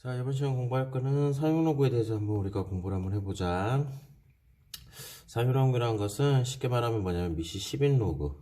자, 이번 시간 공부할 거는 사용로그에 대해서 한번 우리가 공부를 한번 해보자. 사용로그라는 것은 쉽게 말하면 뭐냐면 미시 10인 로그,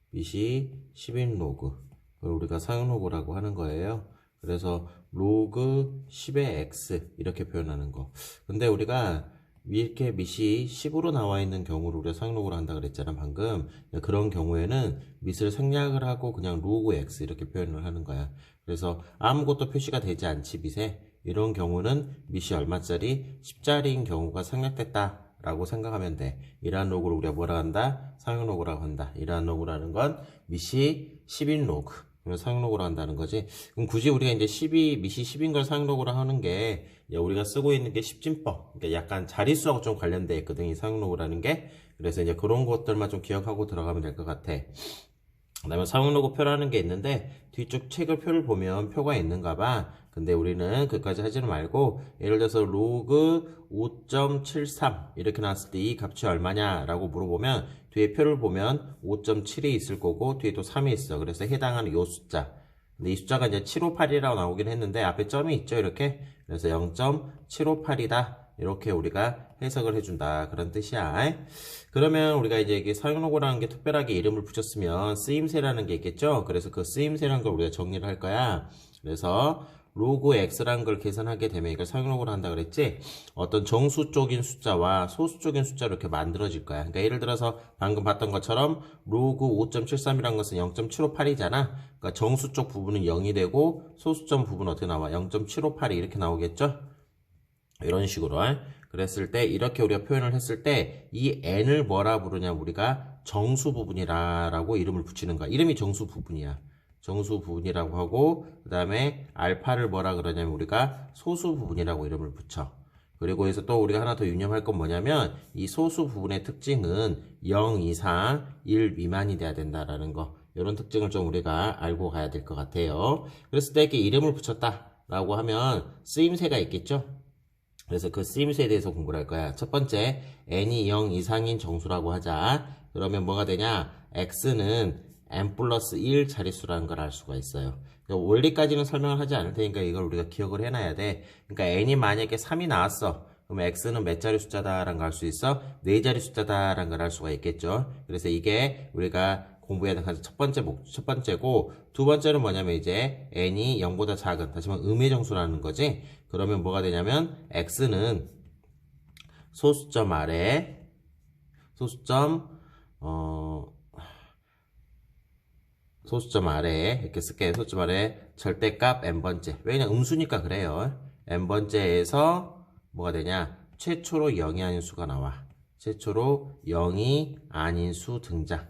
미시 10인 로그, 그걸 우리가 사용로그라고 하는 거예요. 그래서 로그 10의 x 이렇게 표현하는 거. 근데 우리가 이렇게 미시 10으로 나와 있는 경우를 우리가 사용로그로 한다 그랬잖아 방금. 그런 경우에는 밑을 생략을 하고 그냥 로그 x 이렇게 표현을 하는 거야. 그래서 아무것도 표시가 되지 않지 밑에. 이런 경우는 밑이 얼마짜리? 10짜리인 경우가 생략됐다 라고 생각하면 돼. 이러한 로그를 우리가 뭐라 한다? 사용로그라고 한다. 이러한 로그라는 건 밑이 10인 로그, 사용로그로 한다는 거지. 그럼 굳이 우리가 이제 12, 밑이 10인 걸 사용로그로 하는 게, 우리가 쓰고 있는 게 10진법. 그러니까 약간 자릿수하고 좀 관련돼 있거든, 이 사용로그라는 게. 그래서 이제 그런 것들만 좀 기억하고 들어가면 될 것 같아. 그 다음에 사용로그 표라는 게 있는데, 뒤쪽 책을 표를 보면 표가 있는가 봐. 근데 우리는 그까지 하지는 말고, 예를 들어서 로그 5.73 이렇게 나왔을 때 이 값이 얼마냐 라고 물어보면 뒤에 표를 보면 5.7이 있을 거고 뒤에 또 3이 있어. 그래서 해당하는 요 숫자. 근데 이 숫자가 이제 758이라고 나오긴 했는데 앞에 점이 있죠 이렇게. 그래서 0.758이다 이렇게 우리가 해석을 해준다 그런 뜻이야. 그러면 우리가 이제 이게 사용로그라는 게 특별하게 이름을 붙였으면 쓰임새라는 게 있겠죠. 그래서 그 쓰임새라는 걸 우리가 정리를 할 거야. 그래서 로그 x라는 걸 계산하게 되면 이걸 사용로그로 한다 그랬지. 어떤 정수 쪽인 숫자와 소수 쪽인 숫자로 이렇게 만들어질 거야. 그러니까 예를 들어서 방금 봤던 것처럼 로그 5.73이라는 것은 0.758이잖아. 그러니까 정수 쪽 부분은 0이 되고 소수점 부분은 어떻게 나와? 0.758이 이렇게 나오겠죠. 이런 식으로. 그랬을 때 이렇게 우리가 표현을 했을 때 이 n을 뭐라 부르냐, 우리가 정수 부분이라고 이름을 붙이는 거야. 이름이 정수 부분이야. 정수 부분이라고 하고, 그 다음에 알파를 뭐라 그러냐면 우리가 소수 부분이라고 이름을 붙여. 그리고 여기서 또 우리가 하나 더 유념할 건 뭐냐면 이 소수 부분의 특징은 0 이상 1 미만이 돼야 된다라는 거. 이런 특징을 좀 우리가 알고 가야 될 것 같아요. 그랬을 때 이렇게 이름을 붙였다라고 하면 쓰임새가 있겠죠. 그래서 그 쓰임새에 대해서 공부를 할 거야. 첫 번째, n이 0 이상인 정수라고 하자. 그러면 뭐가 되냐? x는 n 플러스 1 자릿수라는 걸 알 수가 있어요. 원리까지는 설명을 하지 않을 테니까 이걸 우리가 기억을 해놔야 돼. 그러니까 n이 만약에 3이 나왔어. 그럼 x는 몇 자리 숫자다라는 걸 알 수 있어? 4자리 숫자다라는 걸 알 수가 있겠죠. 그래서 이게 우리가 공부해야 되는 첫 번째고, 두 번째는 뭐냐면 이제 n이 0보다 작은, 다시 말하면 음의 정수라는 거지. 그러면 뭐가 되냐면 x는 소수점 아래, 소수점 아래 이렇게 쓸게요. 소수점 아래 절대값 n번째. 왜냐면 음수니까 그래요. n번째에서 뭐가 되냐? 최초로 0이 아닌 수가 나와. 최초로 0이 아닌 수 등장.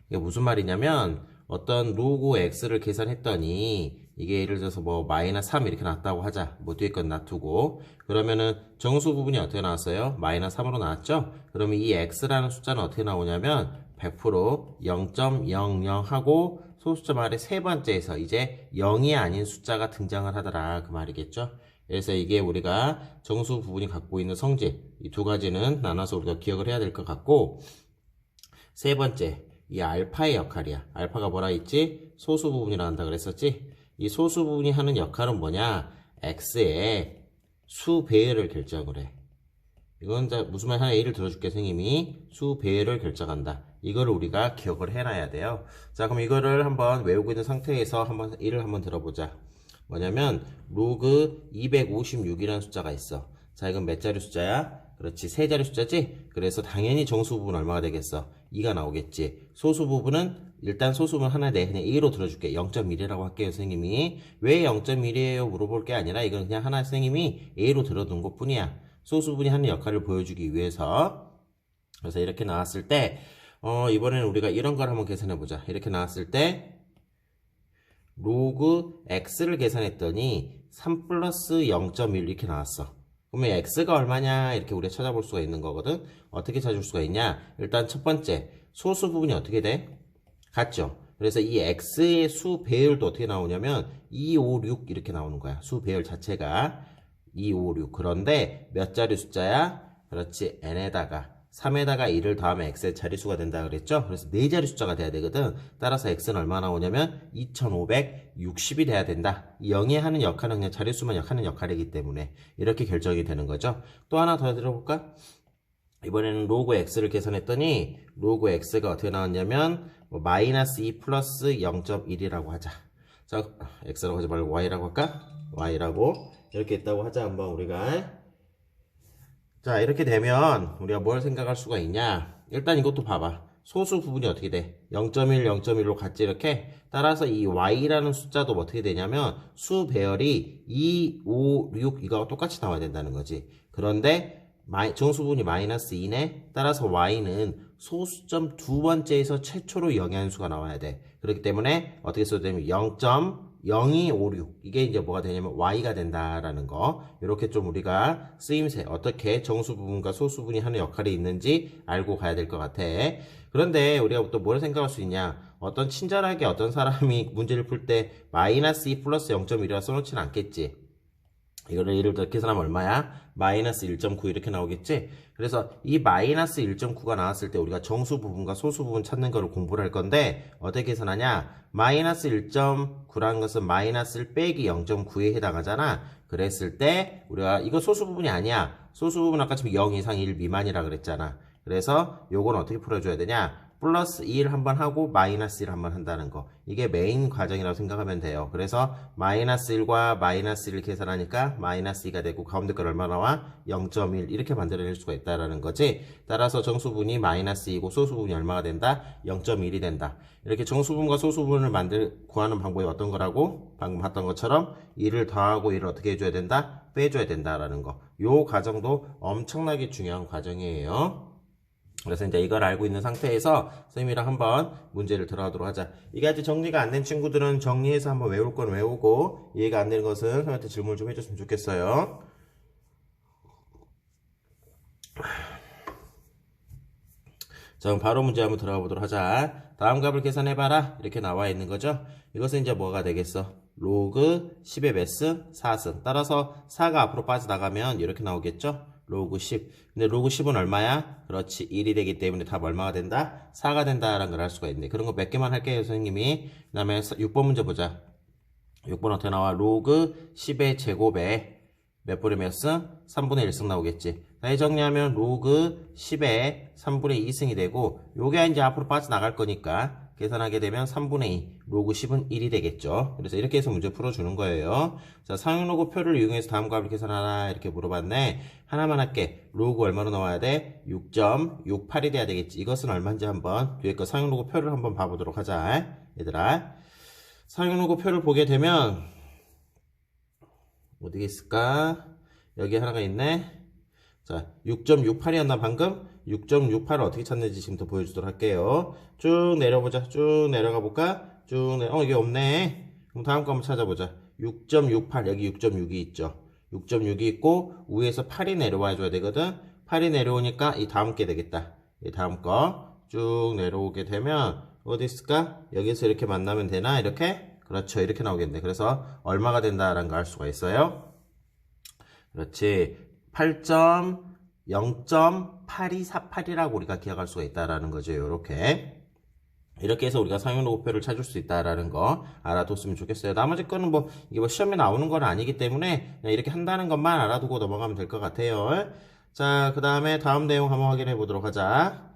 이게 무슨 말이냐면 어떤 로그 x를 계산했더니 이게 예를 들어서 뭐 마이너스 3 이렇게 나왔다고 하자. 뭐 뒤에 건 놔두고. 그러면은 정수 부분이 어떻게 나왔어요? 마이너스 3으로 나왔죠? 그러면 이 x라는 숫자는 어떻게 나오냐면 100% 0.00 하고 소수점 아래 세 번째에서 이제 0이 아닌 숫자가 등장을 하더라 그 말이겠죠. 그래서 이게 우리가 정수 부분이 갖고 있는 성질, 이 두 가지는 나눠서 우리가 기억을 해야 될 것 같고, 세 번째, 이 알파의 역할이야. 알파가 뭐라 했지? 소수 부분이라 한다 그랬었지? 이 소수 부분이 하는 역할은 뭐냐? x의 수배열을 결정을 해. 이건 무슨 말 하나 예를 들어줄게. 선생님이 수배열을 결정한다. 이거를 우리가 기억을 해놔야 돼요. 자, 그럼 이거를 한번 외우고 있는 상태에서 예를 한번 들어보자. 뭐냐면 로그 256이라는 숫자가 있어. 자, 이건 몇 자리 숫자야? 그렇지, 세 자리 숫자지? 그래서 당연히 정수 부분 얼마가 되겠어? 2가 나오겠지. 소수 부분은 일단 소수 부분 하나 내 그냥 A로 들어줄게. 0.1이라고 할게요, 선생님이. 왜 0.1이에요? 물어볼 게 아니라 이건 그냥 하나 선생님이 A로 들어둔 것 뿐이야. 소수 부분이 하는 역할을 보여주기 위해서. 그래서 이렇게 나왔을 때 이번에는 우리가 이런 걸 한번 계산해 보자. 이렇게 나왔을 때 로그 x를 계산했더니 3 플러스 0.1 이렇게 나왔어. 그러면 x가 얼마냐 이렇게 우리가 찾아볼 수가 있는 거거든. 어떻게 찾을 수가 있냐? 일단 첫 번째, 소수 부분이 어떻게 돼? 같죠? 그래서 이 x의 수 배열도 어떻게 나오냐면 2, 5, 6 이렇게 나오는 거야. 수 배열 자체가 2, 5, 6. 그런데 몇 자리 숫자야? 그렇지, n에다가 3에다가 1을 더하면 x의 자릿수가 된다 그랬죠? 그래서 4자리 숫자가 돼야 되거든. 따라서 x는 얼마 나오냐면 2560이 돼야 된다. 0이 하는 역할은 그냥 자릿수만 하는 역할이기 때문에 이렇게 결정이 되는 거죠. 또 하나 더 들어볼까? 이번에는 로그 x를 계산했더니 로그 x가 어떻게 나왔냐면 마이너스 2 플러스 0.1이라고 하자. 자, x라고 하지 말고 y라고 할까? y라고 이렇게 있다고 하자. 한번 우리가 자, 이렇게 되면 우리가 뭘 생각할 수가 있냐? 일단 이것도 봐봐. 소수 부분이 어떻게 돼? 0.1, 0.1로 같지 이렇게? 따라서 이 y라는 숫자도 어떻게 되냐면 수 배열이 2, 5, 6 이거와 똑같이 나와야 된다는 거지. 그런데 정수분이 마이너스 2네. 따라서 y는 소수점 두 번째에서 최초로 영의한수가 나와야 돼. 그렇기 때문에 어떻게 써도 되면 0.0256 이게 이제 뭐가 되냐면 y가 된다라는 거. 이렇게 좀 우리가 쓰임새 어떻게 정수 부분과 소수 부분이 하는 역할이 있는지 알고 가야 될 것 같아. 그런데 우리가 또 뭘 생각할 수 있냐? 어떤 친절하게 어떤 사람이 문제를 풀 때 마이너스 2 플러스 0.1이라 써놓지는 않겠지. 이거를 예를 들어 계산하면 얼마야? 마이너스 1.9 이렇게 나오겠지? 그래서 이 마이너스 1.9가 나왔을 때 우리가 정수 부분과 소수 부분 찾는 거를 공부를 할 건데 어떻게 계산하냐? 마이너스 1.9라는 것은 마이너스 빼기 0.9에 해당하잖아. 그랬을 때 우리가 이거 소수 부분이 아니야. 소수 부분 아까 지금 0 이상 1 미만이라 그랬잖아. 그래서 요건 어떻게 풀어줘야 되냐? 플러스 2를 한번 하고 마이너스 1을 한번 한다는 거. 이게 메인 과정이라고 생각하면 돼요. 그래서 마이너스 1과 마이너스 1을 계산하니까 마이너스 2가 되고 가운데 걸 얼마 나와? 0.1 이렇게 만들어낼 수가 있다라는 거지. 따라서 정수분이 마이너스 2고 소수분이 얼마가 된다? 0.1이 된다. 이렇게 정수분과 소수분을 구하는 방법이 어떤 거라고? 방금 봤던 것처럼 1을 더하고 1을 어떻게 해줘야 된다? 빼줘야 된다라는 거. 요 과정도 엄청나게 중요한 과정이에요. 그래서 이제 이걸 알고 있는 상태에서 선생님이랑 한번 문제를 들어가도록 하자. 이게 아직 정리가 안 된 친구들은 정리해서 한번 외울 건 외우고 이해가 안 되는 것은 선생님한테 질문을 좀 해줬으면 좋겠어요. 자, 그럼 바로 문제 한번 들어가 보도록 하자. 다음 값을 계산해봐라. 이렇게 나와 있는 거죠. 이것은 이제 뭐가 되겠어? 로그 10의 몇 승? 4승. 따라서 4가 앞으로 빠져나가면 이렇게 나오겠죠? 로그 10. 근데 로그 10은 얼마야? 그렇지. 1이 되기 때문에 답 얼마가 된다? 4가 된다라는 걸 알 수가 있네. 그런 거 몇 개만 할게요, 선생님이. 그 다음에 6번 문제 보자. 6번 어떻게 나와? 로그 10의 제곱에 몇 분의 몇 승? 3분의 1승 나오겠지. 다시 정리하면 로그 10의 3분의 2승이 되고 요게 이제 앞으로 빠져나갈 거니까 계산하게 되면 3분의 2, 로그 10은 1이 되겠죠. 그래서 이렇게 해서 문제 풀어주는 거예요. 자, 상용로그 표를 이용해서 다음 값을 계산하라 이렇게 물어봤네. 하나만 할게. 로그 얼마로 나와야 돼? 6.68이 돼야 되겠지. 이것은 얼마인지 한번 뒤에 거 상용로그 표를 한번 봐보도록 하자. 얘들아, 상용로그 표를 보게 되면 어디에 있을까? 여기 하나가 있네. 자, 6.68이었나 방금? 6.68을 어떻게 찾는지 지금 더 보여주도록 할게요. 쭉 내려보자. 쭉 내려가 볼까? 이게 없네. 그럼 다음 거 한번 찾아보자. 6.68, 여기 6.6이 있죠. 6.6이 있고 위에서 8이 내려와 줘야 되거든. 8이 내려오니까 이 다음 게 되겠다. 이 다음 거 쭉 내려오게 되면 어디 있을까? 여기서 이렇게 만나면 되나? 이렇게? 그렇죠. 이렇게 나오겠네. 그래서 얼마가 된다라는 걸 알 수가 있어요. 그렇지. 0.8248이라고 우리가 기억할 수가 있다라는 거죠. 이렇게 해서 우리가 상용로그표를 찾을 수 있다라는 거 알아뒀으면 좋겠어요. 나머지 거는 이게 시험에 나오는 건 아니기 때문에 그냥 이렇게 한다는 것만 알아두고 넘어가면 될 것 같아요. 자, 그 다음에 다음 내용 한번 확인해 보도록 하자.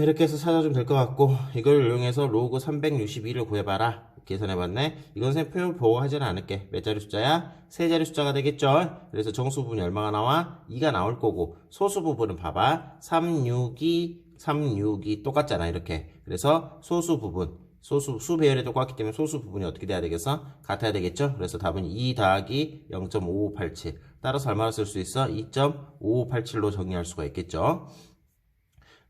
이렇게 해서 찾아주면 될 것 같고 이걸 이용해서 로그 362를 구해봐라. 계산해봤네. 이건 선생님 표현 보고 하지는 않을게. 몇 자리 숫자야? 세 자리 숫자가 되겠죠? 그래서 정수 부분이 얼마가 나와? 2가 나올 거고 소수 부분은 봐봐. 362 똑같잖아. 이렇게. 그래서 소수 부분 수 배열이 똑같기 때문에 소수 부분이 어떻게 돼야 되겠어? 같아야 되겠죠? 그래서 답은 2 더하기 0.5587 따라서 얼마나 쓸 수 있어? 2.5587로 정리할 수가 있겠죠?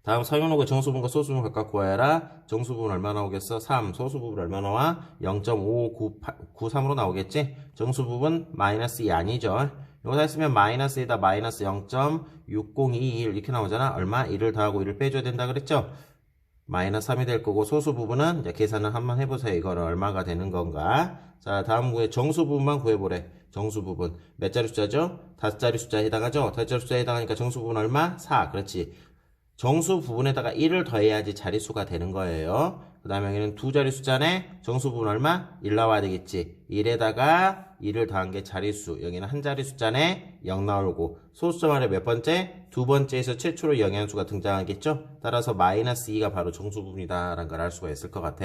다음 상용로그 정수분과 소수분 각각 구하여라. 정수분은 얼마 나오겠어? 3. 소수분은 얼마 나와? 0.5593으로 나오겠지? 정수분은 마이너스 2 아니죠? 이거 다 했으면 마이너스 2다 마이너스 0.6021 이렇게 나오잖아. 얼마? 1을 더하고 1을 빼줘야 된다 그랬죠? 마이너스 3이 될 거고 소수 부분은 이제 계산을 한번 해보세요. 이거는 얼마가 되는 건가. 자, 다음 구에 정수 부분만 구해보래. 정수 부분 몇 자리 숫자죠? 5자리 숫자에 해당하죠? 5자리 숫자에 해당하니까 정수 부분 얼마? 4. 그렇지. 정수 부분에다가 1을 더해야지 자릿수가 되는 거예요. 그 다음에 여기는 2자리 숫자네. 정수 부분 얼마? 1 나와야 되겠지. 1에다가 1을 더한 게 자릿수. 여기는 한 자리 숫자네. 0 나오고 소수점 아래 몇 번째? 두 번째에서 최초로 영향수가 등장하겠죠. 따라서 마이너스 2가 바로 정수 부분이다 라는 걸 알 수가 있을 것 같아.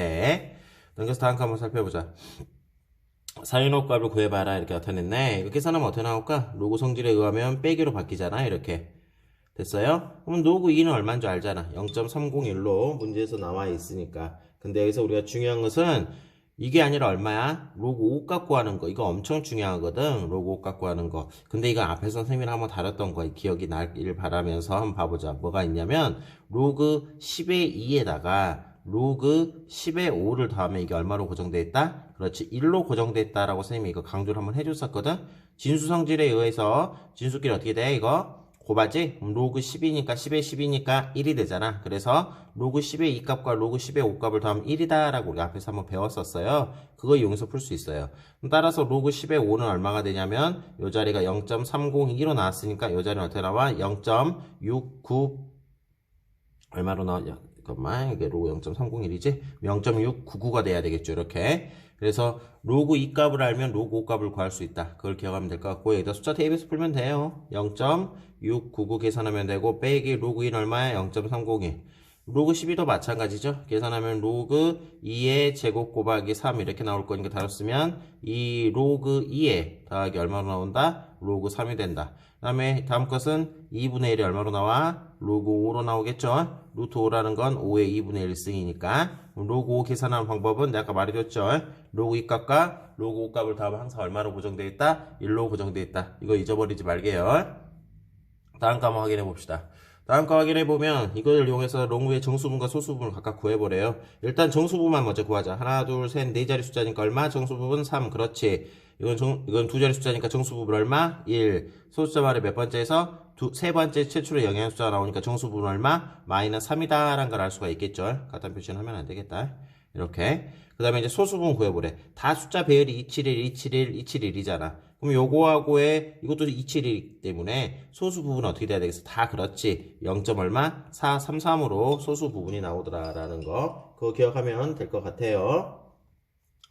넘겨서 다음 거 한번 살펴보자. 사인호 값을 구해봐라 이렇게 나타냈네. 이거 계산하면 어떻게 나올까? 로그 성질에 의하면 빼기로 바뀌잖아. 이렇게 됐어요? 그럼 로그 2는 얼마인 줄 알잖아. 0.301로 문제에서 나와 있으니까. 근데 여기서 우리가 중요한 것은 이게 아니라 얼마야? 로그 5 갖고 하는 거. 이거 엄청 중요하거든. 로그 5 갖고 하는 거. 근데 이거 앞에서 선생님이랑 한번 다뤘던 거 기억이 나길 바라면서 한번 봐보자. 뭐가 있냐면 로그 10의 2에다가 로그 10의 5를 더하면 이게 얼마로 고정되어 있다? 그렇지. 1로 고정되어 있다라고 선생님이 이거 강조를 한번 해줬었거든. 진수 성질에 의해서 진수끼리 어떻게 돼? 이거 곱하지? 로그 10이니까 10의 10이니까 1이 되잖아. 그래서 로그 10의 2값과 로그 10의 5값을 더하면 1이다 라고 우리 앞에서 한번 배웠었어요. 그거 이용해서 풀 수 있어요. 따라서 로그 10의 5는 얼마가 되냐면 이 자리가 0.302로 나왔으니까 이 자리는 어떻게 나와? 0.69 얼마로 나왔냐? 잠깐만, 이게 로그 0.301이지? 0.699가 돼야 되겠죠. 이렇게. 그래서 로그 2값을 알면 로그 5값을 구할 수 있다. 그걸 기억하면 될 것 같고 여기다 숫자 대입해서 풀면 돼요. 0.699 계산하면 되고 빼기 로그 2는 얼마야? 0.301. 로그 12도 마찬가지죠. 계산하면 로그 2의 제곱 곱하기 3 이렇게 나올 거니까 다뤘으면 이 로그 2에 더하기 얼마로 나온다? 로그 3이 된다. 그 다음에 다음 것은 2분의 1이 얼마로 나와? 로그 5로 나오겠죠. 루트 5라는 건 5의 2분의 1승이니까 로그 5 계산하는 방법은 내가 아까 말해줬죠. 로그 2값과 로그 5값을 더하면 항상 얼마로 고정되어 있다? 1로 고정되어 있다. 이거 잊어버리지 말게요. 다음 거 한번 확인해 봅시다. 다음 거 확인해 보면 이걸 이용해서 롱위의 정수분과 소수분을 각각 구해보래요. 일단 정수분만 먼저 구하자. 하나, 둘, 셋, 네 자리 숫자니까 얼마? 정수부분 3. 그렇지. 이건 두 자리 숫자니까 정수부분 얼마? 1. 소수점 아래 몇 번째에서 세 번째 최초로 영향수가 나오니까 정수부분 얼마? 마이너스 3이다 라는 걸 알 수가 있겠죠. 같은 표시는 하면 안 되겠다. 이렇게. 그 다음에 이제 소수분 구해보래. 다 숫자 배열이 271, 271, 271이잖아. 그럼 요거하고의 이것도 271이기 때문에 소수 부분은 어떻게 돼야 되겠어? 다 그렇지. 0. 얼마? 433으로 소수 부분이 나오더라라는 거. 그거 기억하면 될 것 같아요.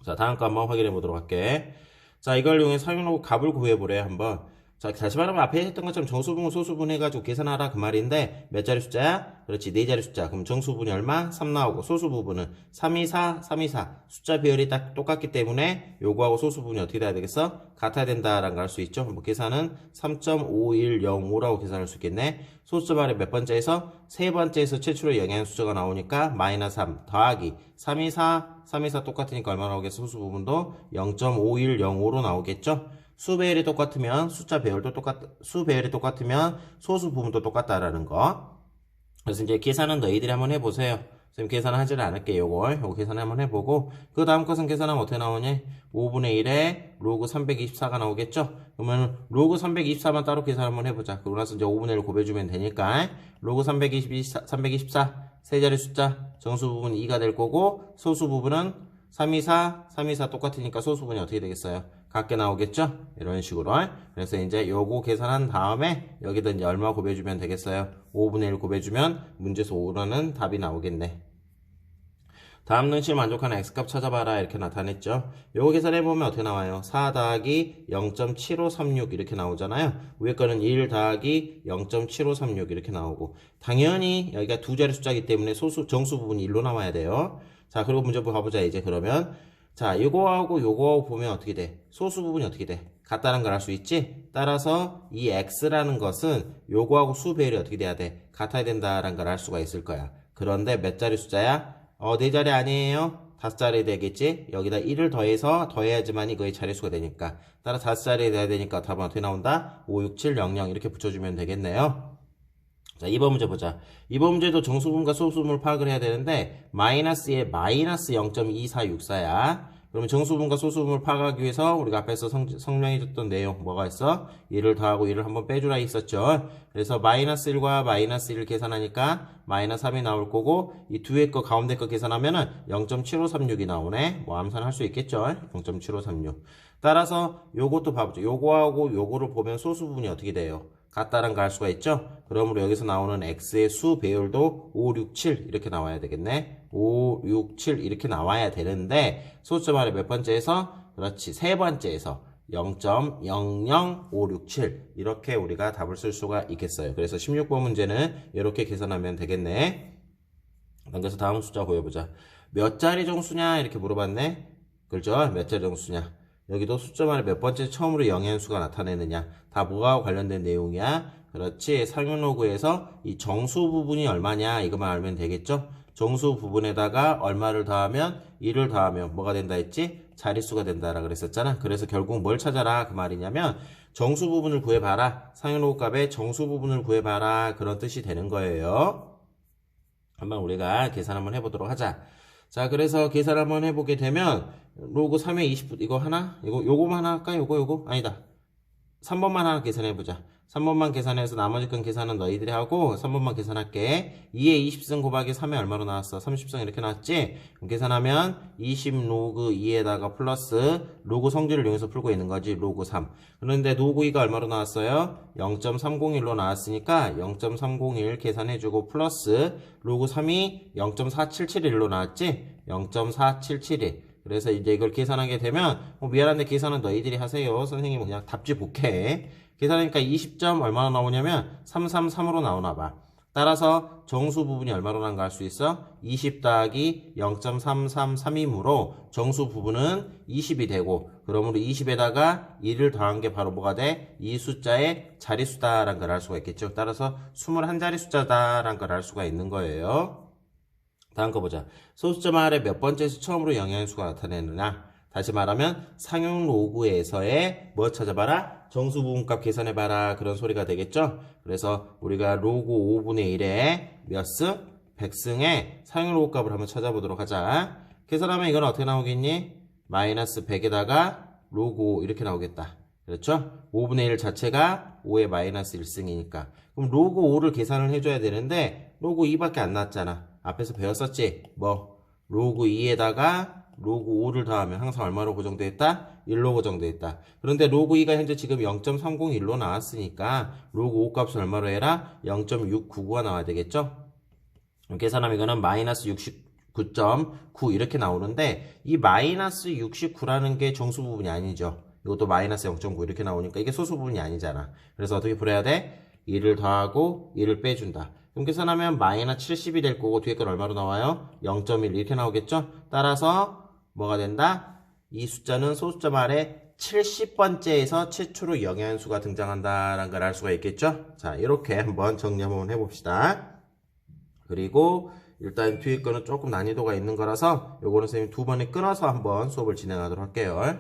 자, 다음 거 한번 확인해 보도록 할게. 자, 이걸 이용해 사용하고 값을 구해보래 한번. 자, 다시 말하면 앞에 했던 것처럼 정수분, 소수분 해가지고 계산하라 그 말인데 몇 자리 숫자야? 그렇지, 네 자리 숫자. 그럼 정수분이 얼마? 3 나오고 소수 부분은 324, 324. 숫자 배열이 딱 똑같기 때문에 요거하고 소수 부분이 어떻게 돼야 되겠어? 같아야 된다라는 걸 알 수 있죠. 뭐 계산은 3.5105라고 계산할 수 있겠네. 소수점 아래 몇 번째에서 세 번째에서 최초로 영향수가 나오니까 마이너스 3 더하기 324, 324 똑같으니까 얼마 나오겠어? 소수 부분도 0.5105로 나오겠죠. 수 배열이 똑같으면 숫자 배열도 수 배열이 똑같으면 소수 부분도 똑같다라는 거. 그래서 이제 계산은 너희들이 한번 해보세요. 선생님 계산은 하지는 않을게. 요거 계산 한번 해보고 그 다음 것은 계산하면 어떻게 나오냐? 5분의 1에 로그 324가 나오겠죠? 그러면 로그 324만 따로 계산 한번 해보자. 그러고 나서 이제 5분의 1을 곱해주면 되니까 로그 324 세 자리 숫자 정수 부분 2가 될 거고 소수 부분은 324, 324 똑같으니까 소수 부분이 어떻게 되겠어요? 같게 나오겠죠? 이런 식으로. 그래서 이제 요거 계산한 다음에 여기다 이제 얼마 곱해주면 되겠어요? 5분의 1 곱해주면 문제에서 5라는 답이 나오겠네. 다음 능치 만족하는 x값 찾아봐라 이렇게 나타냈죠. 요거 계산해보면 어떻게 나와요? 4 더하기 0.7536 이렇게 나오잖아요. 위에 거는 1 더하기 0.7536 이렇게 나오고 당연히 여기가 두 자리 숫자이기 때문에 정수 부분이 1로 나와야 돼요. 자, 그리고 문제 가보자 이제. 그러면 자, 요거하고 보면 어떻게 돼? 소수 부분이 어떻게 돼? 같다는 걸 알 수 있지? 따라서 이 x라는 것은 요거하고 수 배열이 어떻게 돼야 돼? 같아야 된다라는 걸 알 수가 있을 거야. 그런데 몇 자리 숫자야? 네 자리 아니에요? 5자리 되겠지? 여기다 1을 더해야지만 이거의 자릿수가 되니까. 따라 5자리 돼야 되니까 답은 어떻게 나온다? 5, 6, 7, 0, 0 이렇게 붙여주면 되겠네요. 자, 2번 문제 보자. 2번 문제도 정수분과 소수분을 파악을 해야 되는데 마이너스에 마이너스 0.2464야. 그러면 정수분과 소수분을 파악하기 위해서 우리가 앞에서 설명해줬던 내용 뭐가 있어? 1을 더하고 1을 한번 빼주라 있었죠. 그래서 마이너스 1과 마이너스 1을 계산하니까 마이너스 3이 나올 거고 이 뒤에 거 가운데 거 계산하면은 0.7536이 나오네. 뭐 암산할 수 있겠죠. 0.7536. 따라서 요것도 봐보죠. 요거하고 요거를 보면 소수분이 어떻게 돼요? 같다라는 걸 알 수가 있죠? 그러므로 여기서 나오는 x의 수 배율도 5, 6, 7 이렇게 나와야 되겠네. 5, 6, 7 이렇게 나와야 되는데 소수점 아래 몇 번째에서? 그렇지. 세 번째에서 0.00567 이렇게 우리가 답을 쓸 수가 있겠어요. 그래서 16번 문제는 이렇게 계산하면 되겠네. 그래서 다음 숫자 보여보자. 몇 자리 정수냐 이렇게 물어봤네. 그렇죠? 몇 자리 정수냐. 여기도 숫점 아래 몇 번째 처음으로 영향수가 나타내느냐. 다 뭐와 관련된 내용이야? 그렇지. 상용로그에서 이 정수 부분이 얼마냐 이것만 알면 되겠죠? 정수 부분에다가 얼마를 더하면 1을 더하면 뭐가 된다 했지? 자릿수가 된다라 그랬었잖아. 그래서 결국 뭘 찾아라 그 말이냐면 정수 부분을 구해봐라. 상용로그 값의 정수 부분을 구해봐라. 그런 뜻이 되는 거예요. 한번 우리가 계산 한번 해보도록 하자. 자, 그래서 계산 한번 해보게 되면 로그 3의 20 이거 하나? 요거만 하나 할까? 요거? 아니다. 3번만 하나 계산해보자. 3번만 계산해서 나머지 건 계산은 너희들이 하고 3번만 계산할게. 2에 20승 곱하기 3에 얼마로 나왔어? 30승 이렇게 나왔지? 그럼 계산하면 20 로그 2에다가 플러스 로그 성질을 이용해서 풀고 있는 거지. 로그 3. 그런데 로그 2가 얼마로 나왔어요? 0.301로 나왔으니까 0.301 계산해주고 플러스 로그 3이 0.4771로 나왔지? 0.4771. 그래서 이제 이걸 계산하게 되면 미안한데 계산은 너희들이 하세요. 선생님은 그냥 답지 복해. 계산하니까 20점 얼마나 나오냐면 333으로 나오나 봐. 따라서 정수 부분이 얼마로 나온 거 알 수 있어? 20 더하기 0.333이므로 정수 부분은 20이 되고 그러므로 20에다가 1을 더한 게 바로 뭐가 돼? 이 숫자의 자릿수다라는 걸 알 수가 있겠죠. 따라서 21자리 숫자다라는 걸 알 수가 있는 거예요. 다음 거 보자. 소수점 아래 몇 번째에서 처음으로 영향수가 나타내느냐. 다시 말하면 상용 로그에서의 뭐 찾아봐라? 정수 부분값 계산해봐라. 그런 소리가 되겠죠. 그래서 우리가 로그 5분의 1에 몇 승? 100승의 상용 로그 값을 한번 찾아보도록 하자. 계산하면 이건 어떻게 나오겠니? 마이너스 100에다가 로그 5 이렇게 나오겠다. 그렇죠? 5분의 1 자체가 5의 마이너스 1승이니까. 그럼 로그 5를 계산을 해줘야 되는데 로그 2밖에 안 나왔잖아. 앞에서 배웠었지? 뭐 로그 2에다가 로그 5를 더하면 항상 얼마로 고정되어 있다? 1로 고정되어 있다. 그런데 로그 2가 현재 지금 0.301로 나왔으니까 로그 5 값은 얼마로 해라? 0.699가 나와야 되겠죠? 계산하면 이거는 마이너스 69.9 이렇게 나오는데 이 마이너스 69라는 게 정수 부분이 아니죠. 이것도 마이너스 0.9 이렇게 나오니까 이게 소수 부분이 아니잖아. 그래서 어떻게 풀어야 돼? 1을 더하고 1을 빼준다. 그럼 계산하면 마이너스 70이 될 거고 뒤에 건 얼마로 나와요? 0.1 이렇게 나오겠죠? 따라서 뭐가 된다? 이 숫자는 소수점 아래 70번째에서 최초로 영향수가 등장한다라는 걸 알 수가 있겠죠? 자, 이렇게 한번 정리 한번 해봅시다. 그리고 일단 뒤에 거는 조금 난이도가 있는 거라서 요거는 선생님 두 번에 끊어서 한번 수업을 진행하도록 할게요.